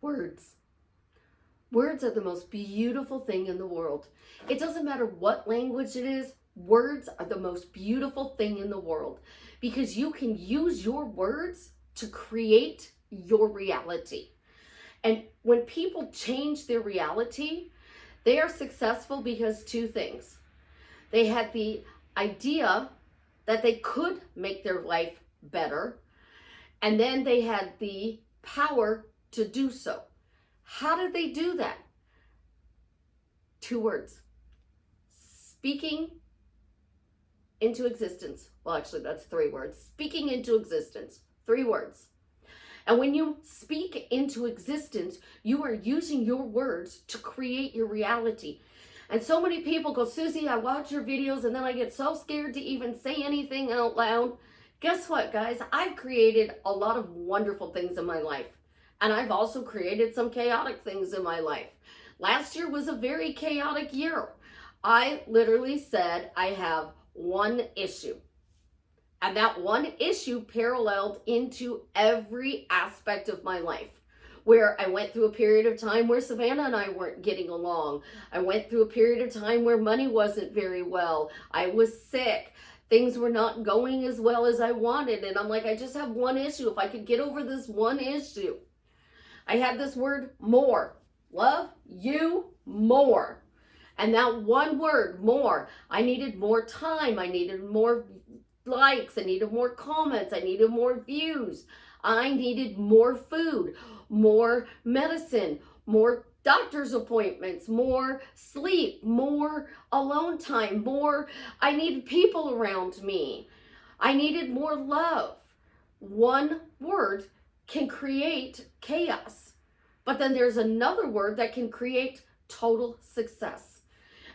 Words. Words are the most beautiful thing in the world. It doesn't matter what language it is, words are the most beautiful thing in the world because you can use your words to create your reality. And when people change their reality, they are successful because two things. They had the idea that they could make their life better, and then they had the power to do so. How did they do that? Two words. Speaking into existence. Well, actually, that's three words. Speaking into existence. Three words. And when you speak into existence, you are using your words to create your reality. And so many people go, Suzie, I watch your videos and then I get so scared to even say anything out loud. Guess what, guys? I've created a lot of wonderful things in my life. And I've also created some chaotic things in my life. Last year was a very chaotic year. I literally said I have one issue. And that one issue paralleled into every aspect of my life, where I went through a period of time where Savannah and I weren't getting along. I went through a period of time where money wasn't very well. I was sick. Things were not going as well as I wanted. And I'm like, I just have one issue. If I could get over this one issue. I had this word, more. Love you more. And that one word, more, I needed more time. I needed more likes. I needed more comments. I needed more views. I needed more food, more medicine, more doctor's appointments, more sleep, more alone time, more. I needed people around me. I needed more love. One word can create chaos, but then there's another word that can create total success.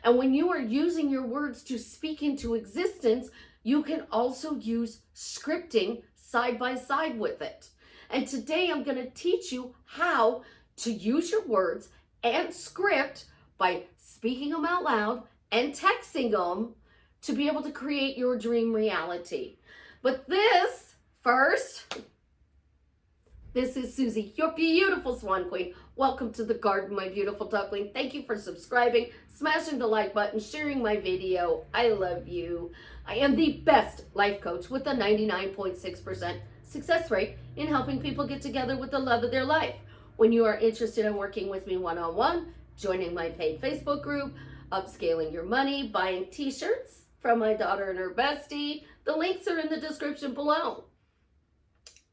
And when you are using your words to speak into existence, you can also use scripting side by side with it. And today I'm going to teach you how to use your words and script by speaking them out loud and texting them to be able to create your dream reality. But this first, this is Suzie, your beautiful Swan Queen. Welcome to the garden, my beautiful duckling. Thank you for subscribing, smashing the like button, sharing my video. I love you. I am the best life coach with a 99.6% success rate in helping people get together with the love of their life. When you are interested in working with me one-on-one, joining my paid Facebook group, upscaling your money, buying t-shirts from my daughter and her bestie, the links are in the description below.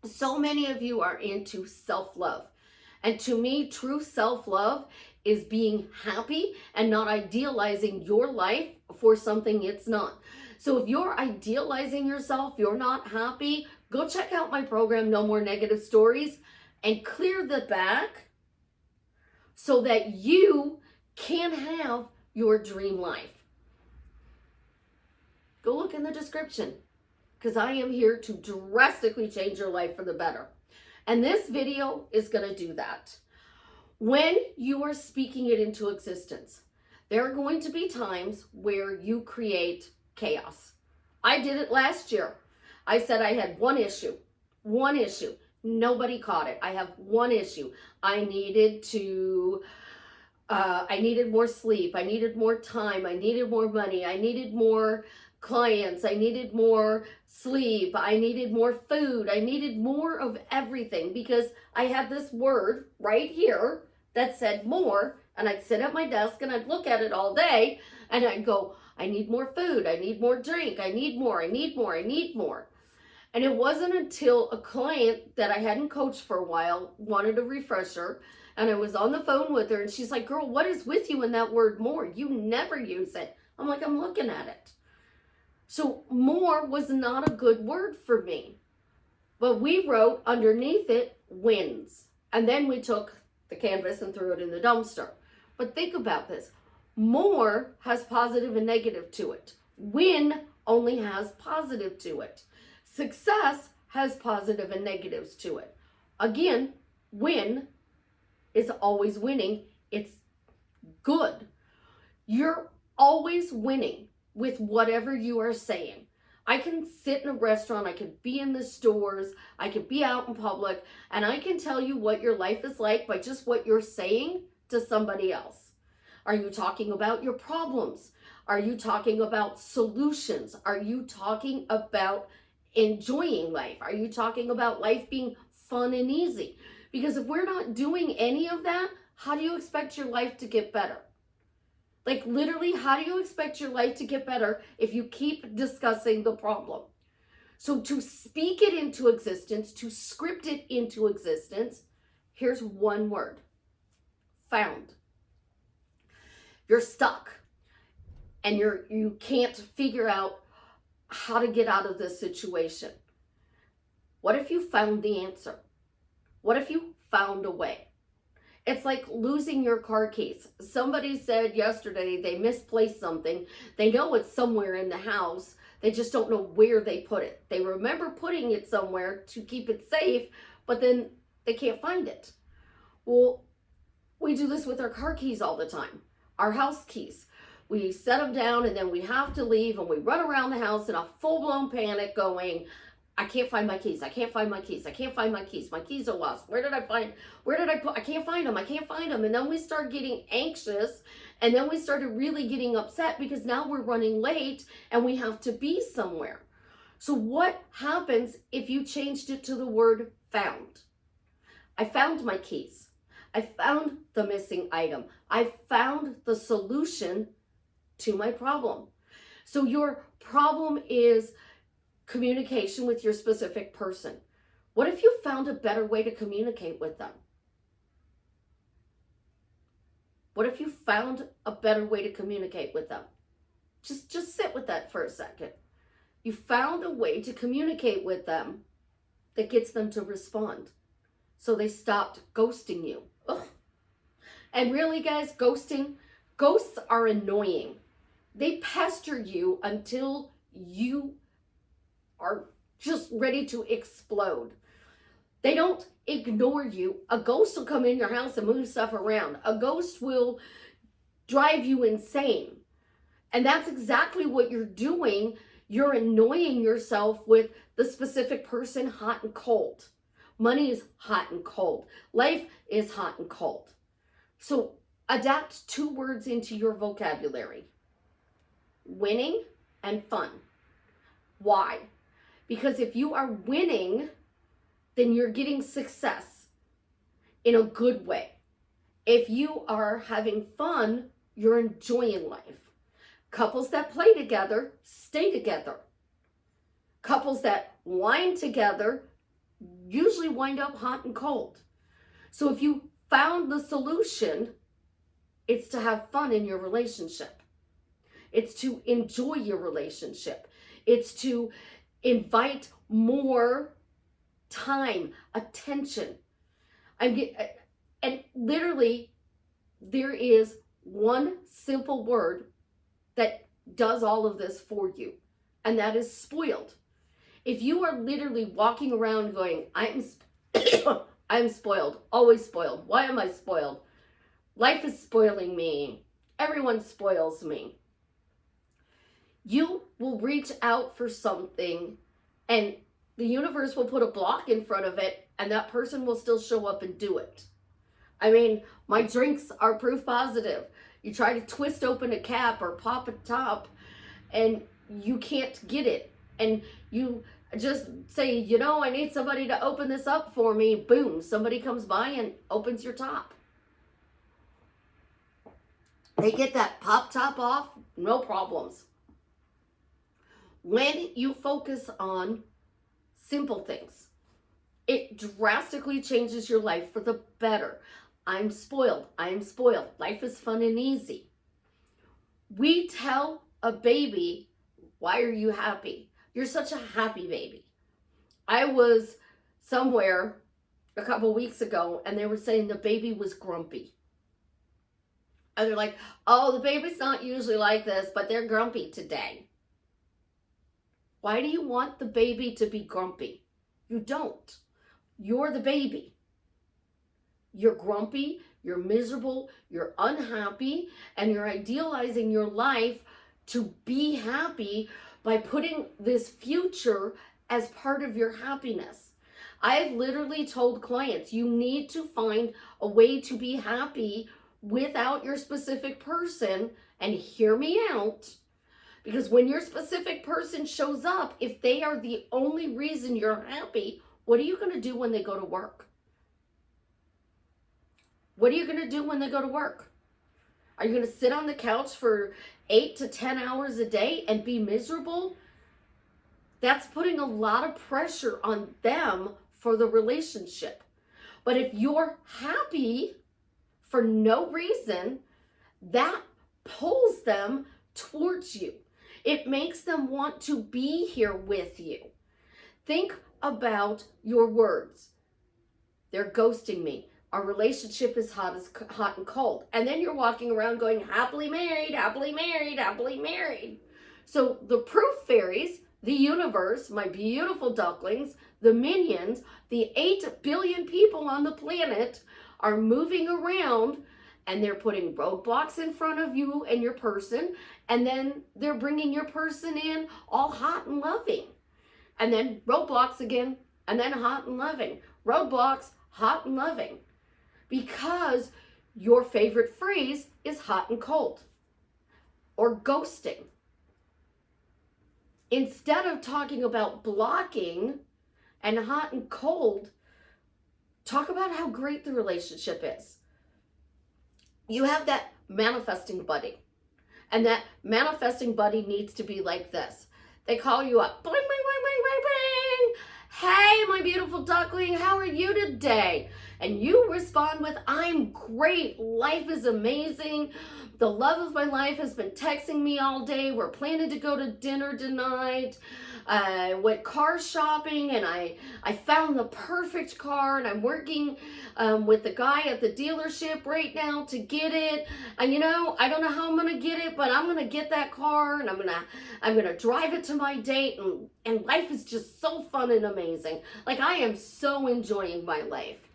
So many of you are into self-love. And to me, true self-love is being happy and not idealizing your life for something it's not. So if you're idealizing yourself, you're not happy, go check out my program, No More Negative Stories, and clear the back so that you can have your dream life. Go look in the description because I am here to drastically change your life for the better. And this video is going to do that. When you are speaking it into existence, there are going to be times where you create chaos. I did it last year. I said I had one issue. Nobody caught it. I have one issue. I needed more sleep. I needed more time. I needed more money. I needed more clients. I needed more sleep. I needed more food. I needed more of everything because I had this word right here that said more, and I'd sit at my desk and I'd look at it all day and I'd go, I need more food. I need more drink. I need more. I need more. I need more. And it wasn't until a client that I hadn't coached for a while wanted a refresher, and I was on the phone with her and she's like, girl, what is with you in that word more? You never use it. I'm like, I'm looking at it. So more was not a good word for me. But we wrote underneath it, wins. And then we took the canvas and threw it in the dumpster. But think about this. More has positive and negative to it. Win only has positive to it. Success has positive and negatives to it. Again, win is always winning. It's good. You're always winning with whatever you are saying. I can sit in a restaurant, I can be in the stores, I can be out in public, and I can tell you what your life is like by just what you're saying to somebody else. Are you talking about your problems? Are you talking about solutions? Are you talking about enjoying life? Are you talking about life being fun and easy? Because if we're not doing any of that, how do you expect your life to get better? Like literally, how do you expect your life to get better if you keep discussing the problem? So to speak it into existence, to script it into existence, here's one word: found. You're stuck and you can't figure out how to get out of this situation. What if you found the answer? What if you found a way? It's like losing your car keys. Somebody said yesterday they misplaced something. They know it's somewhere in the house. They just don't know where they put it. They remember putting it somewhere to keep it safe, but then they can't find it. Well, we do this with our car keys all the time. Our house keys. We set them down and then we have to leave and we run around the house in a full-blown panic going, I can't find my keys. I can't find my keys. I can't find my keys. My keys are lost. Where did I put, I can't find them. I can't find them. And then we start getting anxious and then we started really getting upset because now we're running late and we have to be somewhere. So what happens if you changed it to the word found? I found my keys. I found the missing item. I found the solution to my problem. So your problem is communication with your specific person. What if you found a better way to communicate with them? What if you found a better way to communicate with them? Just sit with that for a second. You found a way to communicate with them that gets them to respond. So they stopped ghosting you. Ugh. And really, guys, ghosts are annoying. They pester you until you are just ready to explode. They don't ignore you. A ghost will come in your house and move stuff around. A ghost will drive you insane. And that's exactly what you're doing. You're annoying yourself with the specific person, hot and cold. Money is hot and cold. Life is hot and cold. So adapt 2 words into your vocabulary: winning and fun. Why? Because if you are winning, then you're getting success in a good way. If you are having fun, you're enjoying life. Couples that play together stay together. Couples that whine together usually wind up hot and cold. So if you found the solution, it's to have fun in your relationship. It's to enjoy your relationship. It's to invite more time, attention. And literally, there is one simple word that does all of this for you, and that is spoiled. If you are literally walking around going, I'm spoiled, always spoiled. Why am I spoiled? Life is spoiling me. Everyone spoils me. You will reach out for something and the universe will put a block in front of it and that person will still show up and do it. I mean, my drinks are proof positive. You try to twist open a cap or pop a top and you can't get it. And you just say, I need somebody to open this up for me. Boom, somebody comes by and opens your top. They get that pop top off, no problems. When you focus on simple things, it drastically changes your life for the better. I'm spoiled. Life is fun and easy. We tell a baby, why are you happy? You're such a happy baby. I was somewhere a couple weeks ago and they were saying the baby was grumpy. And they're like, oh, the baby's not usually like this, but they're grumpy today. Why do you want the baby to be grumpy? You don't. You're the baby. You're grumpy, you're miserable, you're unhappy, and you're idealizing your life to be happy, by putting this future as part of your happiness. I've literally told clients, you need to find a way to be happy without your specific person, and hear me out. Because when your specific person shows up, if they are the only reason you're happy, what are you going to do when they go to work? What are you going to do when they go to work? Are you going to sit on the couch for 8 to 10 hours a day and be miserable? That's putting a lot of pressure on them for the relationship. But if you're happy for no reason, that pulls them towards you. It makes them want to be here with you. Think about your words. They're ghosting me. Our relationship is hot and cold. And then you're walking around going, happily married, happily married, happily married. So the proof fairies, the universe, my beautiful ducklings, the minions, the 8 billion people on the planet are moving around, and they're putting roadblocks in front of you and your person, and then they're bringing your person in all hot and loving. And then roadblocks again, and then hot and loving. Roadblocks, hot and loving. Because your favorite phrase is hot and cold or ghosting. Instead of talking about blocking and hot and cold, talk about how great the relationship is. You have that manifesting buddy, and that manifesting buddy needs to be like this. They call you up. Bling, bling, bling, bling, bling, bling. Hey, my beautiful duckling, how are you today? And you respond with, I'm great. Life is amazing. The love of my life has been texting me all day. We're planning to go to dinner tonight. I went car shopping, and I found the perfect car, and I'm working with the guy at the dealership right now to get it. And I don't know how I'm gonna get it, but I'm gonna get that car, and I'm gonna drive it to my date, and life is just so fun and amazing. Like, I am so enjoying my life.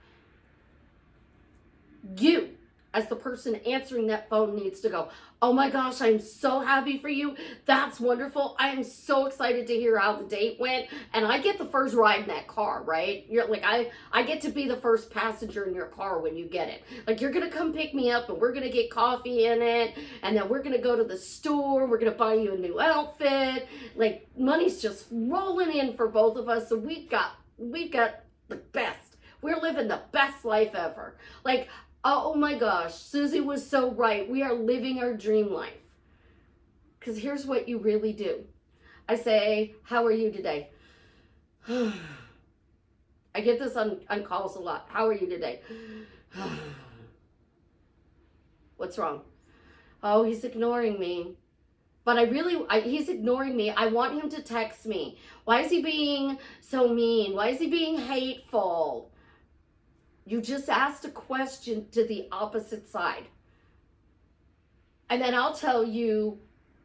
You, as the person answering that phone, needs to go, oh my gosh, I'm so happy for you. That's wonderful. I am so excited to hear how the date went. And I get the first ride in that car, right? You're like, I get to be the first passenger in your car when you get it. Like, you're going to come pick me up, and we're going to get coffee in it. And then we're going to go to the store. We're going to buy you a new outfit. Like, money's just rolling in for both of us. So we've got the best. We're living the best life ever. Like, oh my gosh, Susie was so right. We are living our dream life. Because here's what you really do. I say, how are you today? I get this on calls a lot. How are you today? What's wrong? Oh, he's ignoring me. But he's ignoring me. I want him to text me. Why is he being so mean? Why is he being hateful? You just asked a question to the opposite side. And then I'll tell you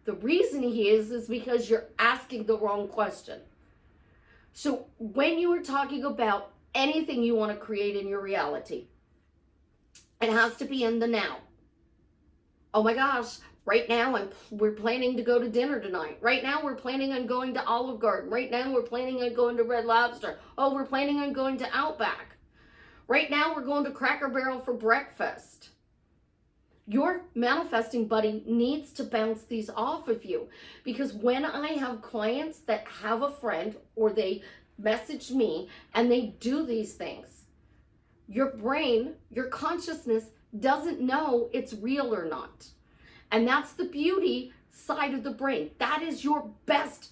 the reason he is because you're asking the wrong question. So when you are talking about anything you want to create in your reality, it has to be in the now. Oh my gosh, right now we're planning to go to dinner tonight. Right now we're planning on going to Olive Garden. Right now we're planning on going to Red Lobster. Oh, we're planning on going to Outback. Right now, we're going to Cracker Barrel for breakfast. Your manifesting buddy needs to bounce these off of you, because when I have clients that have a friend, or they message me and they do these things, your brain, your consciousness doesn't know it's real or not. And that's the beauty side of the brain. That is your best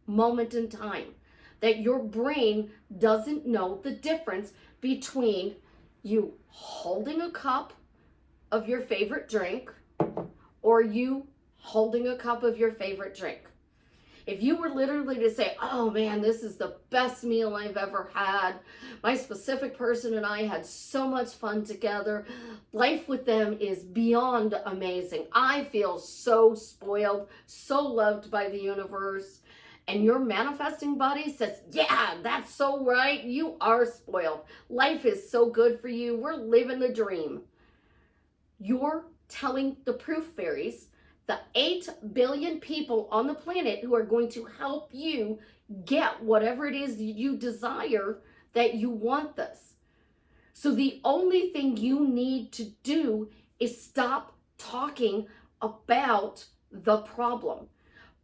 moment in time. That your brain doesn't know the difference between you holding a cup of your favorite drink or you holding a cup of your favorite drink. If you were literally to say, oh man, this is the best meal I've ever had. My specific person and I had so much fun together. Life with them is beyond amazing. I feel so spoiled, so loved by the universe. And your manifesting buddy says, yeah, that's so right. You are spoiled. Life is so good for you. We're living the dream. You're telling the proof fairies the 8 billion people on the planet who are going to help you get whatever it is you desire, that you want this. So the only thing you need to do is stop talking about the problem.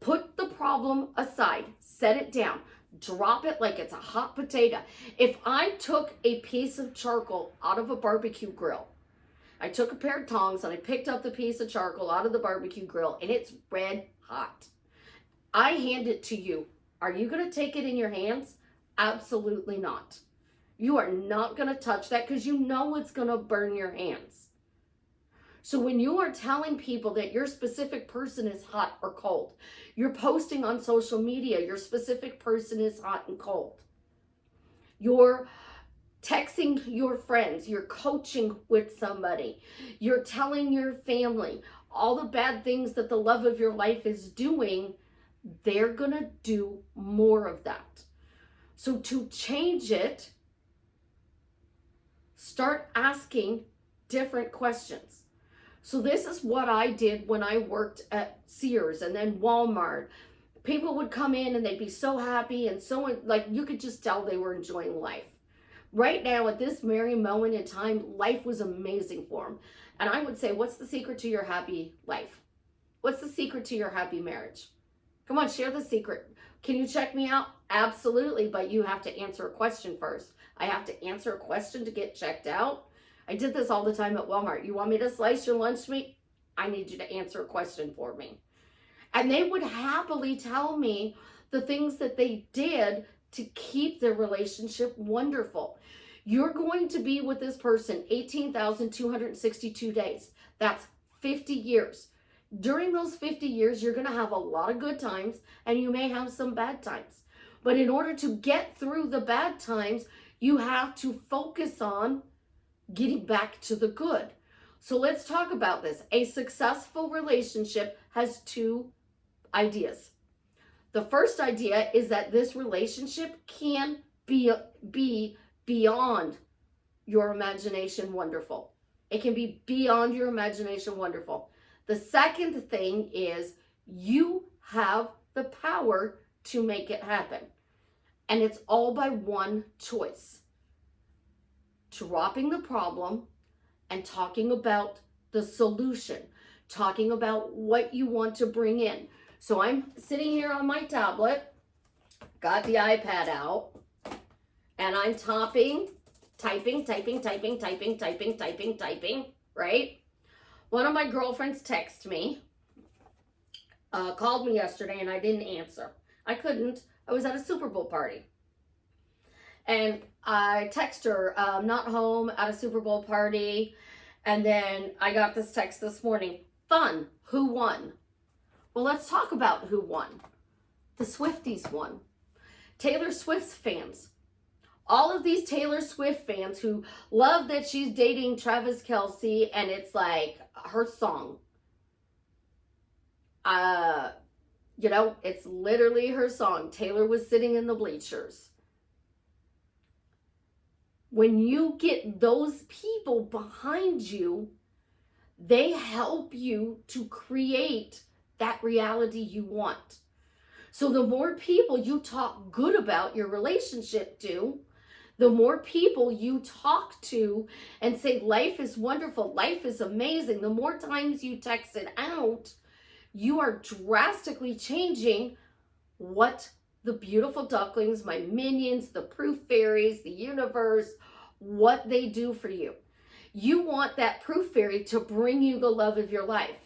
Put the problem aside, set it down, drop it like it's a hot potato. If I took a piece of charcoal out of a barbecue grill, I took a pair of tongs and I picked up the piece of charcoal out of the barbecue grill and it's red hot. I hand it to you. Are you going to take it in your hands? Absolutely not. You are not going to touch that because you know it's going to burn your hands. So when you are telling people that your specific person is hot or cold, you're posting on social media, your specific person is hot and cold. You're texting your friends, you're coaching with somebody, you're telling your family all the bad things that the love of your life is doing, they're going to do more of that. So to change it, start asking different questions. So this is what I did when I worked at Sears and then Walmart. People would come in and they'd be so happy and so, like, you could just tell they were enjoying life. Right now, at this very moment in time, life was amazing for them. And I would say, what's the secret to your happy life? What's the secret to your happy marriage? Come on, share the secret. Can you check me out? Absolutely, but you have to answer a question first. I have to answer a question to get checked out. I did this all the time at Walmart. You want me to slice your lunch meat? I need you to answer a question for me. And they would happily tell me the things that they did to keep their relationship wonderful. You're going to be with this person 18,262 days. That's 50 years. During those 50 years, you're going to have a lot of good times and you may have some bad times. But in order to get through the bad times, you have to focus on getting back to the good. So let's talk about this. A successful relationship has 2 ideas. The first idea is that this relationship can be beyond your imagination wonderful. It can be beyond your imagination wonderful. The second thing is you have the power to make it happen. And it's all by one choice. Dropping the problem and talking about the solution. Talking about what you want to bring in. So I'm sitting here on my tablet, got the iPad out, and I'm typing, right? One of my girlfriends texted me, called me yesterday, and I didn't answer. I couldn't. I was at a Super Bowl party. And I text her, not home, at a Super Bowl party. And then I got this text this morning. Fun. Who won? Well, let's talk about who won. The Swifties won. Taylor Swift's fans. All of these Taylor Swift fans who love that she's dating Travis Kelce and it's like her song. It's literally her song. Taylor was sitting in the bleachers. When you get those people behind you, they help you to create that reality you want. So the more people you talk good about your relationship to, the more people you talk to and say life is wonderful, life is amazing, the more times you text it out, you are drastically changing what the beautiful ducklings, my minions, the proof fairies, the universe, what they do for you. You want that proof fairy to bring you the love of your life.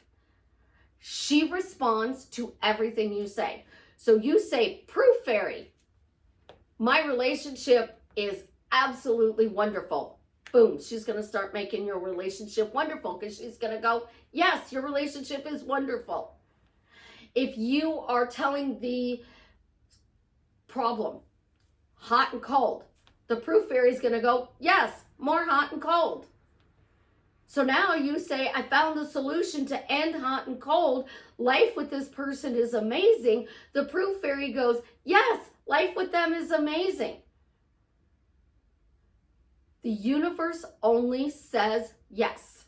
She responds to everything you say. So you say, proof fairy, my relationship is absolutely wonderful. Boom, she's going to start making your relationship wonderful because she's going to go, yes, your relationship is wonderful. If you are telling the problem, hot and cold, the proof fairy is going to go, yes, more hot and cold. So now you say, I found the solution to end hot and cold. Life with this person is amazing. The proof fairy goes, yes, life with them is amazing. The universe only says yes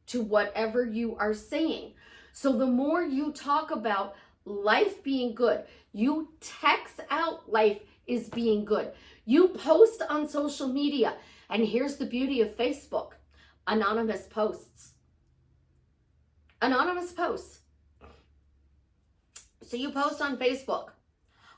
to whatever you are saying. So the more you talk about life being good, you text out life is being good, you post on social media, and here's the beauty of Facebook, anonymous posts. Anonymous posts. So you post on Facebook,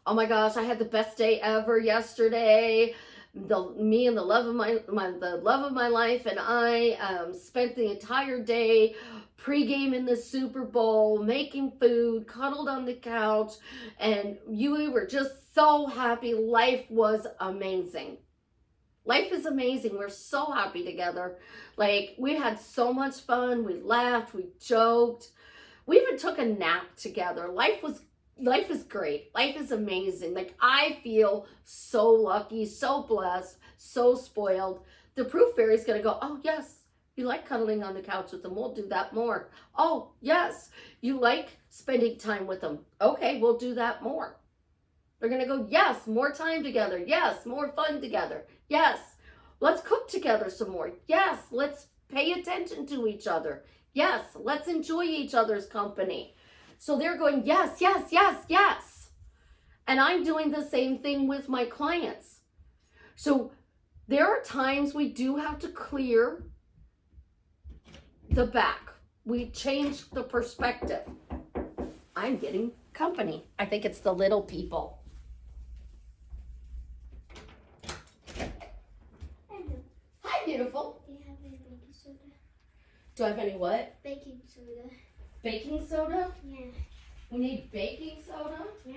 oh my gosh, I had the best day ever yesterday. Me and the love of my life and I spent the entire day pregame in the Super Bowl, making food, cuddled on the couch, and we were just so happy. Life was amazing. Life is amazing. We're so happy together. Like, we had so much fun. We laughed, we joked. We even took a nap together. Life is great. Life is amazing. Like, I feel so lucky, so blessed, so spoiled. The proof fairy's gonna go, oh yes, you like cuddling on the couch with them. We'll do that more. Oh yes, you like spending time with them. Okay, we'll do that more. They're gonna go, yes, more time together. Yes, more fun together. Yes, let's cook together some more. Yes, let's pay attention to each other. Yes, let's enjoy each other's company. So they're going, yes, yes, yes, yes. And I'm doing the same thing with my clients. So there are times we do have to clear the back. We change the perspective. I'm getting company. I think it's the little people. Hi, beautiful. Do you have any baking soda? Do I have any what? Baking soda. Baking soda? Yeah. We need baking soda? Yeah.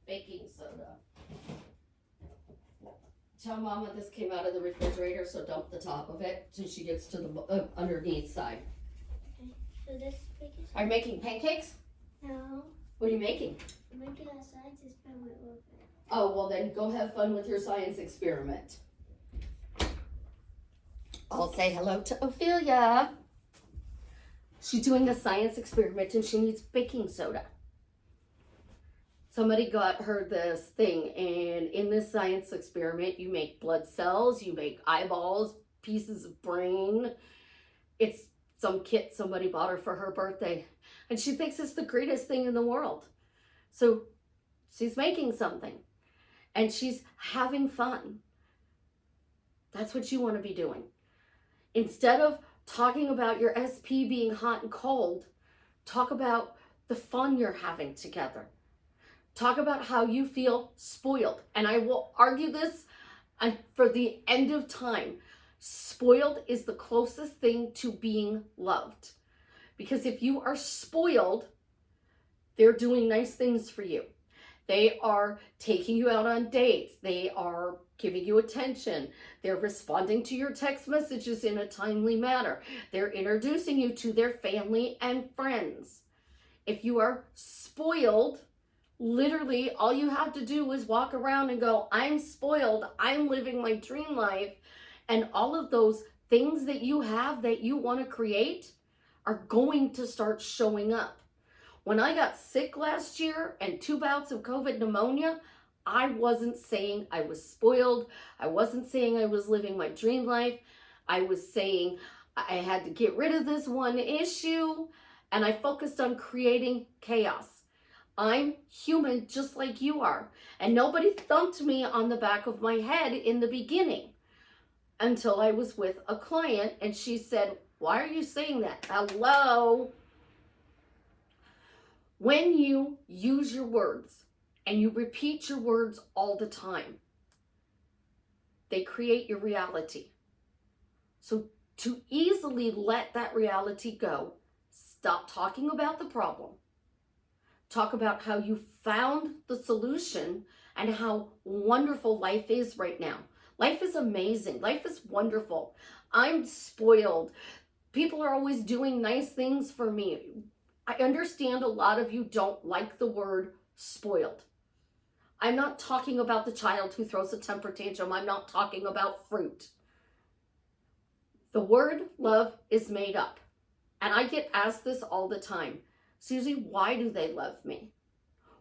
Baking soda. Tell Mama this came out of the refrigerator, so dump the top of it till she gets to the underneath side. Okay. So this baking soda? Are you making pancakes? No. What are you making? I'm making a science experiment with it. Oh, well then go have fun with your science experiment. I'll say hello to Ophelia. She's doing a science experiment and she needs baking soda. Somebody got her this thing, and in this science experiment, you make blood cells, you make eyeballs, pieces of brain. It's some kit somebody bought her for her birthday, and she thinks it's the greatest thing in the world. So she's making something, and she's having fun. That's what you want to be doing. Instead of talking about your SP being hot and cold, talk about the fun you're having together. Talk about how you feel spoiled. And I will argue this for the end of time. Spoiled is the closest thing to being loved. Because if you are spoiled, they're doing nice things for you. They are taking you out on dates. They are giving you attention. They're responding to your text messages in a timely manner. They're introducing you to their family and friends. If you are spoiled, literally, all you have to do is walk around and go, I'm spoiled, I'm living my dream life. And all of those things that you have that you want to create are going to start showing up. When I got sick last year and 2 bouts of COVID pneumonia, I wasn't saying I was spoiled. I wasn't saying I was living my dream life. I was saying I had to get rid of this one issue, and I focused on creating chaos. I'm human just like you are. And nobody thumped me on the back of my head in the beginning until I was with a client and she said, why are you saying that? Hello? When you use your words and you repeat your words all the time, they create your reality. So to easily let that reality go, stop talking about the problem. Talk about how you found the solution and how wonderful life is right now. Life is amazing. Life is wonderful. I'm spoiled. People are always doing nice things for me. I understand a lot of you don't like the word spoiled. I'm not talking about the child who throws a temper tantrum. I'm not talking about fruit. The word love is made up. And I get asked this all the time. Suzie, why do they love me?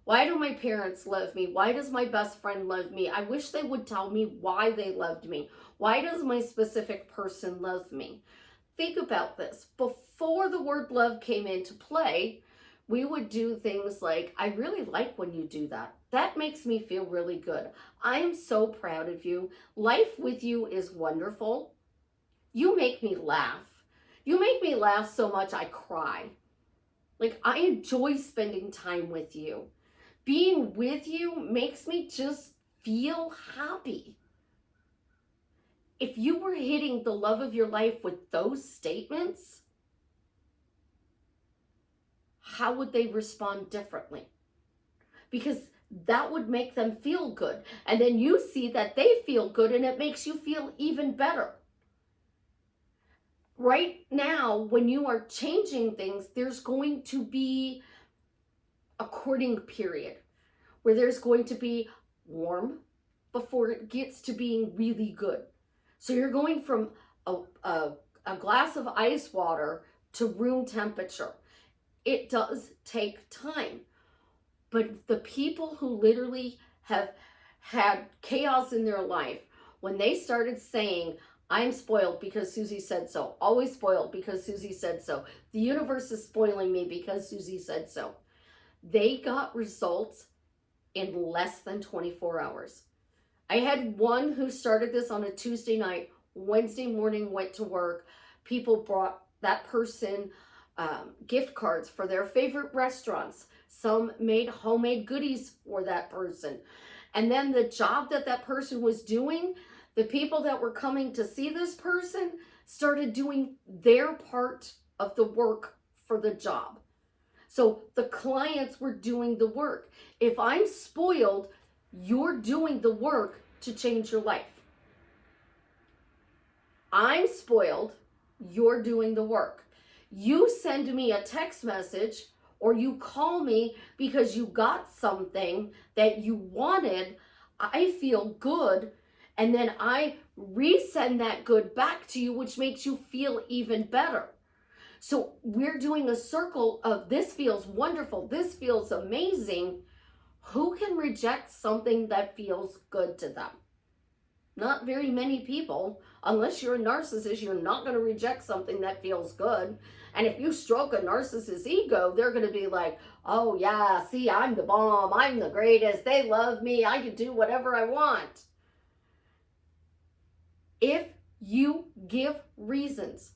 Why do my parents love me? Why does my best friend love me? I wish they would tell me why they loved me. Why does my specific person love me? Think about this. Before the word love came into play, we would do things like, I really like when you do that. That makes me feel really good. I am so proud of you. Life with you is wonderful. You make me laugh. You make me laugh so much I cry. Like, I enjoy spending time with you. Being with you makes me just feel happy. If you were hitting the love of your life with those statements, how would they respond differently? Because that would make them feel good. And then you see that they feel good and it makes you feel even better. Right now, when you are changing things, there's going to be a courting period where there's going to be warm before it gets to being really good. So you're going from a glass of ice water to room temperature. It does take time. But the people who literally have had chaos in their life, when they started saying, I'm spoiled because Suzie said so, always spoiled because Suzie said so, the universe is spoiling me because Suzie said so, they got results in less than 24 hours. I had one who started this on a Tuesday night. Wednesday morning, went to work. People brought that person gift cards for their favorite restaurants. Some made homemade goodies for that person. And then the job that that person was doing, the people that were coming to see this person started doing their part of the work for the job. So the clients were doing the work. If I'm spoiled, you're doing the work to change your life. I'm spoiled, you're doing the work. You send me a text message or you call me because you got something that you wanted, I feel good, and then I resend that good back to you, which makes you feel even better. So we're doing a circle of this feels wonderful, this feels amazing. Who can reject something that feels good to them? Not very many people. Unless you're a narcissist, you're not going to reject something that feels good. And if you stroke a narcissist's ego, they're going to be like, oh yeah, see, I'm the bomb, I'm the greatest, they love me, I can do whatever I want. If you give reasons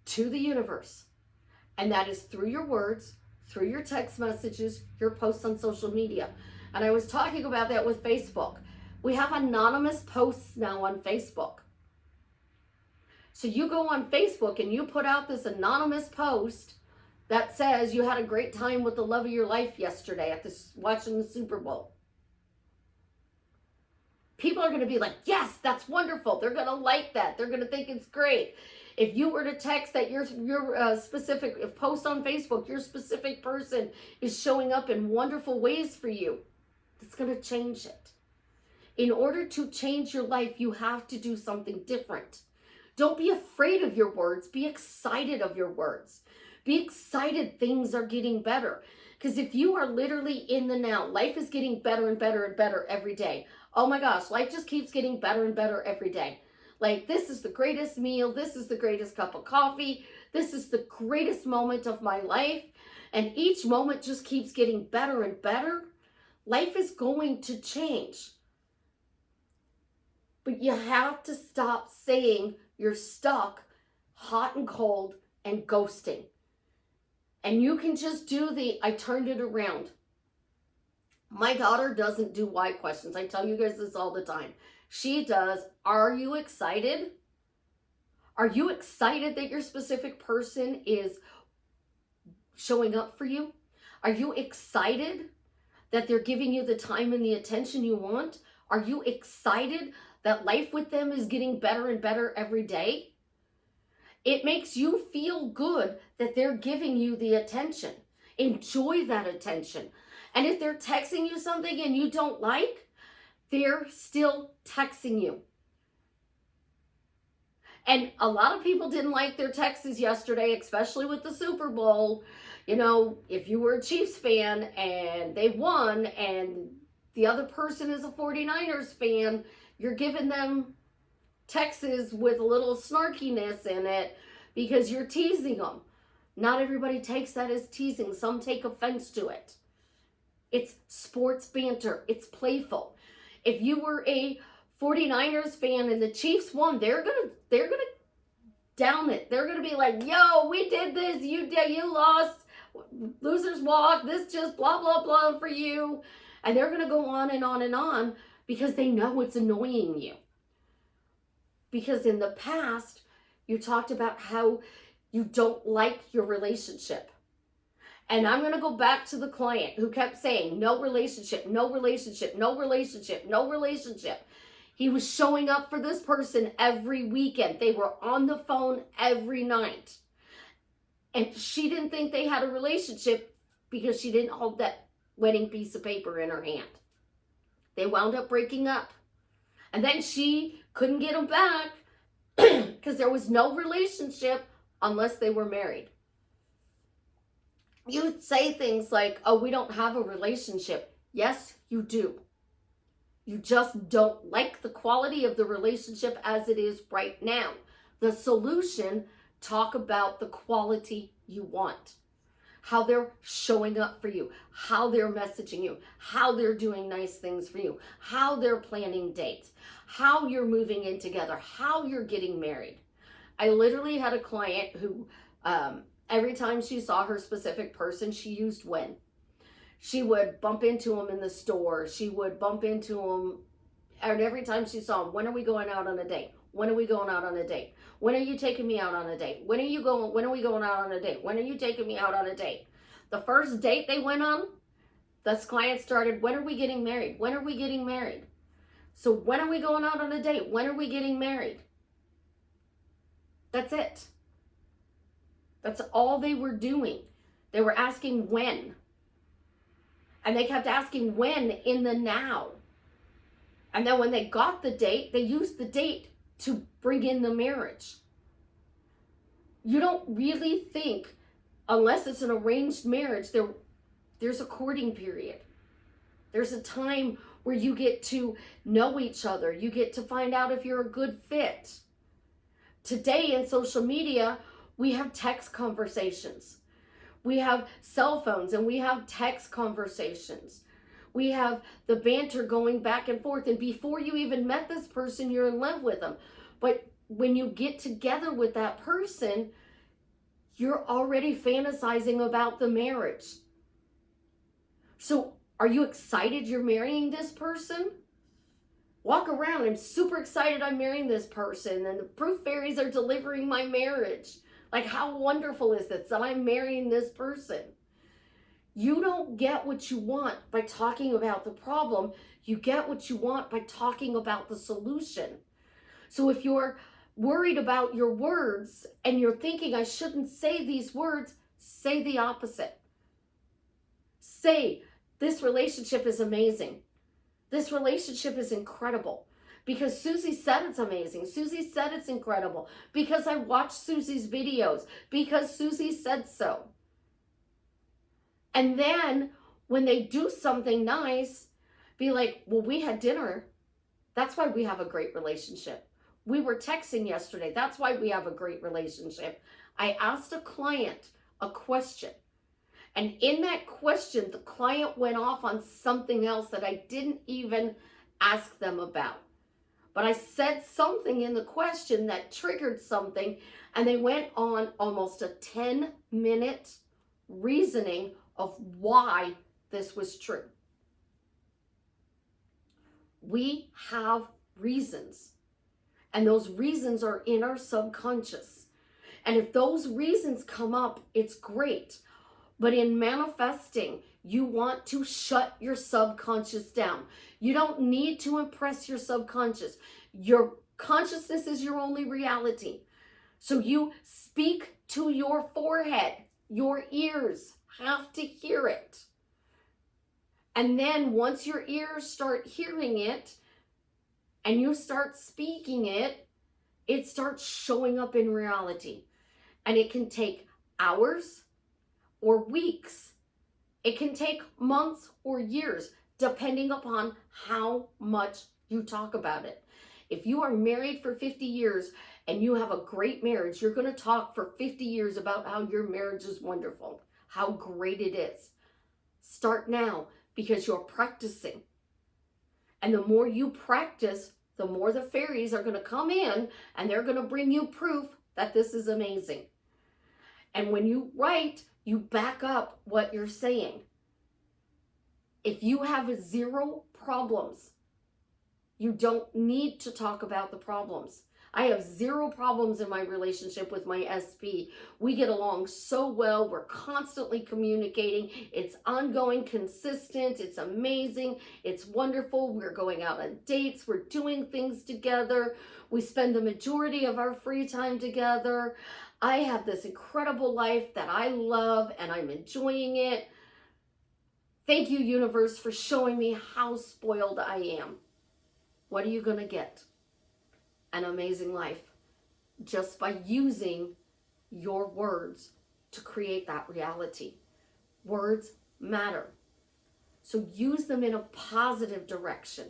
to the universe, and that is through your words, through your text messages, your posts on social media. And I was talking about that with Facebook. We have anonymous posts now on Facebook. So you go on Facebook and you put out this anonymous post that says you had a great time with the love of your life yesterday at this watching the Super Bowl. People are going to be like, yes, that's wonderful. They're going to like that. They're going to think it's great. If you were to text that your specific post on Facebook, your specific person is showing up in wonderful ways for you, that's going to change it. In order to change your life, you have to do something different. Don't be afraid of your words. Be excited of your words. Be excited things are getting better. Because if you are literally in the now, life is getting better and better and better every day. Oh my gosh, life just keeps getting better and better every day. Like, this is the greatest meal. This is the greatest cup of coffee. This is the greatest moment of my life. And each moment just keeps getting better and better. Life is going to change. But you have to stop saying you're stuck, hot and cold, and ghosting. And you can just do I turned it around. My daughter doesn't do why questions. I tell you guys this all the time. She does, are you excited? Are you excited that your specific person is showing up for you? Are you excited that they're giving you the time and the attention you want? Are you excited that life with them is getting better and better every day? It makes you feel good that they're giving you the attention. Enjoy that attention. And if they're texting you something and you don't like, they're still texting you. And a lot of people didn't like their Texas yesterday, especially with the Super Bowl. You know, if you were a Chiefs fan and they won and the other person is a 49ers fan, you're giving them Texas with a little snarkiness in it because you're teasing them. Not everybody takes that as teasing. Some take offense to it. It's sports banter. It's playful. If you were a 49ers fan and the Chiefs won, they're gonna down it. They're gonna be like, yo, we did this, you lost, losers walk, this just blah blah blah for you. And they're gonna go on and on and on because they know it's annoying you. Because in the past, you talked about how you don't like your relationship. And I'm going to go back to the client who kept saying, no relationship, no relationship, no relationship, no relationship. He was showing up for this person every weekend. They were on the phone every night. And she didn't think they had a relationship because she didn't hold that wedding piece of paper in her hand. They wound up breaking up. And then she couldn't get him back because there was no relationship unless they were married. You would say things like, oh, we don't have a relationship. Yes, you do. You just don't like the quality of the relationship as it is right now. The solution, talk about the quality you want. How they're showing up for you, how they're messaging you, how they're doing nice things for you, how they're planning dates, how you're moving in together, how you're getting married. I literally had a client who, every time she saw her specific person, she used when. She would bump into him in the store. She would bump into him, and every time she saw him, when are we going out on a date? When are we going out on a date? When are you taking me out on a date? When are we going out on a date? When are you taking me out on a date? The first date they went on, this client started, when are we getting married? When are we getting married? So when are we going out on a date? When are we getting married? That's it. That's all they were doing. They were asking when. And they kept asking when in the now. And then when they got the date, they used the date to bring in the marriage. You don't really think, unless it's an arranged marriage, there's a courting period. There's a time where you get to know each other. You get to find out if you're a good fit. Today in social media, we have text conversations. We have cell phones and we have text conversations. We have the banter going back and forth. And before you even met this person, you're in love with them. But when you get together with that person, you're already fantasizing about the marriage. So are you excited you're marrying this person? Walk around, I'm super excited I'm marrying this person and the proof fairies are delivering my marriage. Like, how wonderful is this that I'm marrying this person? You don't get what you want by talking about the problem. You get what you want by talking about the solution. So if you're worried about your words and you're thinking I shouldn't say these words, say the opposite. Say, this relationship is amazing. This relationship is incredible. Because Suzie said it's amazing. Suzie said it's incredible. Because I watched Suzie's videos. Because Suzie said so. And then when they do something nice, be like, well, we had dinner. That's why we have a great relationship. We were texting yesterday. That's why we have a great relationship. I asked a client a question. And in that question, the client went off on something else that I didn't even ask them about. But I said something in the question that triggered something, and they went on almost a 10-minute reasoning of why this was true. We have reasons, and those reasons are in our subconscious. And if those reasons come up, it's great. But in manifesting, you want to shut your subconscious down. You don't need to impress your subconscious. Your consciousness is your only reality. So you speak to your forehead. Your ears have to hear it. And then once your ears start hearing it and you start speaking it, it starts showing up in reality. And it can take hours or weeks. It can take months or years, depending upon how much you talk about it. If you are married for 50 years and you have a great marriage, you're going to talk for 50 years about how your marriage is wonderful, how great it is. Start now because you're practicing. And the more you practice, the more the fairies are going to come in and they're going to bring you proof that this is amazing. And when you write, you back up what you're saying. If you have 0 problems, you don't need to talk about the problems. I have 0 problems in my relationship with my SP. We get along so well. We're constantly communicating. It's ongoing, consistent. It's amazing. It's wonderful. We're going out on dates. We're doing things together. We spend the majority of our free time together. I have this incredible life that I love and I'm enjoying it. Thank you, universe, for showing me how spoiled I am. What are you going to get? An amazing life just by using your words to create that reality. Words matter. So use them in a positive direction.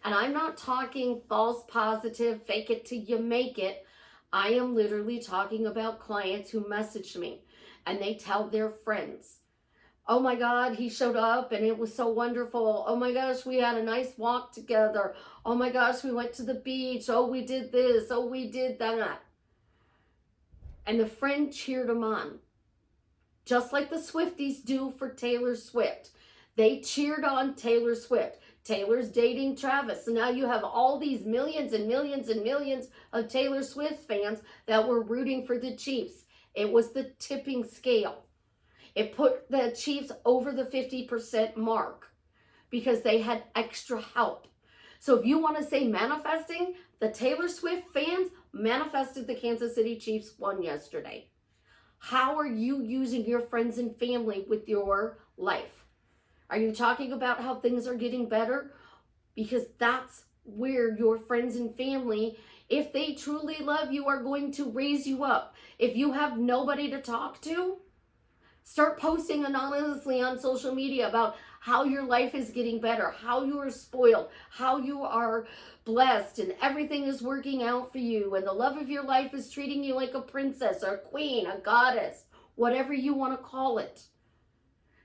And I'm not talking false positive, fake it till you make it. I am literally talking about clients who message me and they tell their friends, oh my God, he showed up and it was so wonderful. Oh my gosh, we had a nice walk together. Oh my gosh, we went to the beach. Oh, we did this. Oh, we did that. And the friend cheered him on. Just like the Swifties do for Taylor Swift. They cheered on Taylor Swift. Taylor's dating Travis. So now you have all these millions and millions and millions of Taylor Swift fans that were rooting for the Chiefs. It was the tipping scale. It put the Chiefs over the 50% mark because they had extra help. So if you want to say manifesting, the Taylor Swift fans manifested the Kansas City Chiefs won yesterday. How are you using your friends and family with your life? Are you talking about how things are getting better? Because that's where your friends and family, if they truly love you, are going to raise you up. If you have nobody to talk to, start posting anonymously on social media about how your life is getting better, how you are spoiled, how you are blessed, and everything is working out for you, and the love of your life is treating you like a princess, or a queen, a goddess, whatever you want to call it.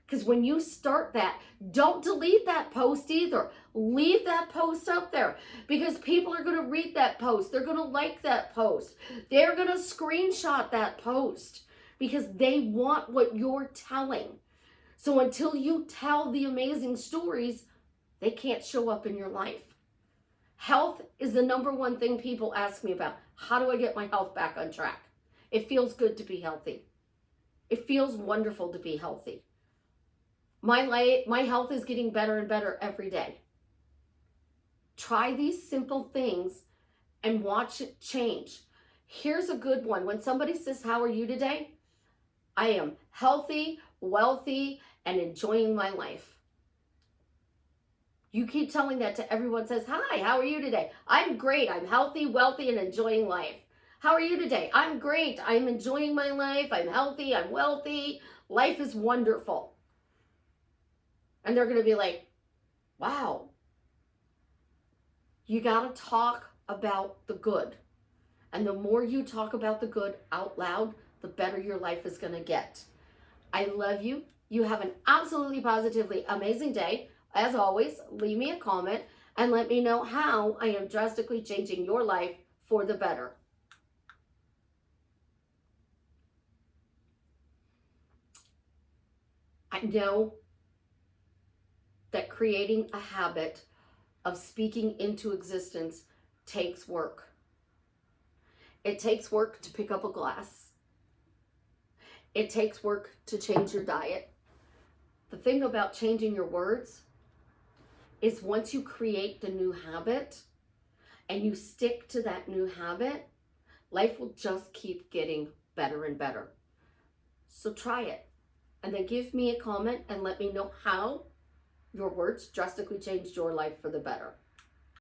Because when you start that, don't delete that post either. Leave that post up there because people are going to read that post. They're going to like that post. They're going to screenshot that post because they want what you're telling. So until you tell the amazing stories, they can't show up in your life. Health is the number one thing people ask me about. How do I get my health back on track? It feels good to be healthy. It feels wonderful to be healthy. My health is getting better and better every day. Try these simple things and watch it change. Here's a good one. When somebody says, how are you today? I am healthy, wealthy, and enjoying my life. You keep telling that to everyone says, hi, how are you today? I'm great. I'm healthy, wealthy, and enjoying life. How are you today? I'm great. I'm enjoying my life. I'm healthy. I'm wealthy. Life is wonderful. And they're going to be like, wow. You got to talk about the good. And the more you talk about the good out loud, the better your life is going to get. I love you. You have an absolutely positively amazing day. As always, leave me a comment and let me know how I am drastically changing your life for the better. I know that creating a habit of speaking into existence takes work. It takes work to pick up a glass. It takes work to change your diet. The thing about changing your words is once you create the new habit and you stick to that new habit, life will just keep getting better and better. So try it and then give me a comment and let me know how your words drastically changed your life for the better.